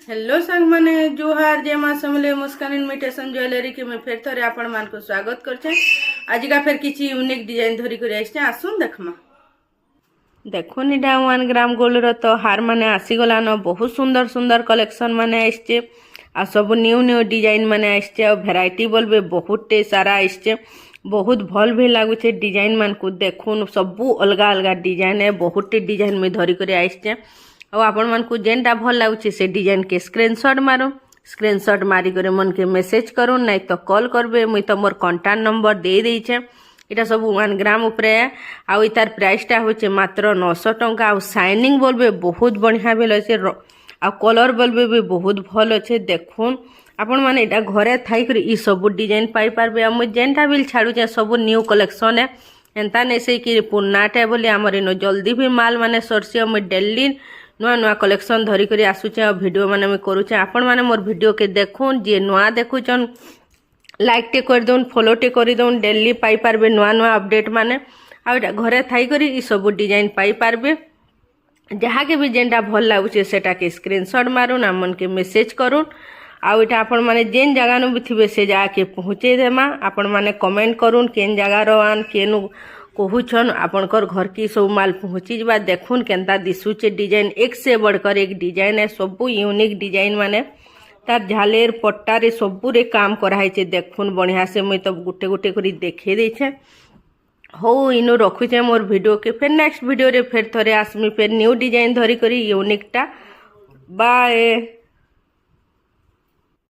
Hello संग माने जोहार जय मां समले मुस्कान इनविटेशन ज्वेलरी के मैं फिर थोड़े आपण मान को स्वागत करछे। आज का फिर किछि यूनिक डिजाइन धरी कर आइछे आसुन देखमा। देखो निडा 1 ग्राम गोल्ड रो तो हार माने आसी गला न बहुत सुंदर सुंदर कलेक्शन माने आइछे आ सब न्यू न्यू डिजाइन माने आइछे और वैरायटी बोलबे बहुत टे सारा आइछे। बहुत भल भी लागुचे डिजाइन मान को देखुन सबू अलगा अलगा डिजाइन है बहुत टे डिजाइन में धरी कर आइछे। और आपण मन को जेनटा भल लागुचे से डिजाइन के स्क्रीनशॉट मारो स्क्रीनशॉट मारी करे मन के मैसेज करो नहीं तो कॉल करबे मुई तो मोर कांटेक्ट नंबर दे देइछे। इटा सब 1 ग्राम उपरे आ इतार प्राइस टा होचे मात्र 900 टंका। आ शाइनिंग बोलबे बहुत बढ़िया बेल अछि आ कलर बोलबे भी बहुत भल अछि। देखुन आपण माने इटा घरे थाई कर ई सब डिजाइन पाई पारबे। आ मुई जेनटा बिल छाडुचे सब न्यू कलेक्शन है एंता नै से कि पुरनाटे बोली हमर इनो जल्दी भी माल माने सरसी मुई डेली नुआ नुआ कलेक्शन धरी करी आसुचे और वीडियो माने मैं करूचे। आपण माने मोर वीडियो के देखुन जे नुआ देखुचन लाइक टे कर दोन फॉलो टे कर दोन डेली पाई पारबे नुआ नुआ अपडेट माने आ घरे थाई करी ई सब डिजाइन पाई पारबे। जहाँ के भी जेनटा भल लागुचे सेटा के स्क्रीनशॉट मारुन आ मन के मैसेज करुन आ इटा आपण माने जेन जगह नु भी थिबे से जगह के पहुँचे देमा। आपण माने कमेंट करुन केन जगह रवान केनु कहूछन आपनकर घर की सब माल पहुँची जा। देखुन केनता दिशुचे डिजाइन एक से बढ़कर एक डिजाइन है सबू यूनिक डिजाइन माने तार झालेर पट्टारे सबूरे काम कराइछे। देखुन बढ़िया से मुई तो गुटे गुटे करी देखे देछे। हो इनो रखुचे मोर वीडियो के फिर नेक्स्ट वीडियो रे फिर थोड़े आसमी फिर न्यू डिजाइन धरी करी यूनिक टा। बाय।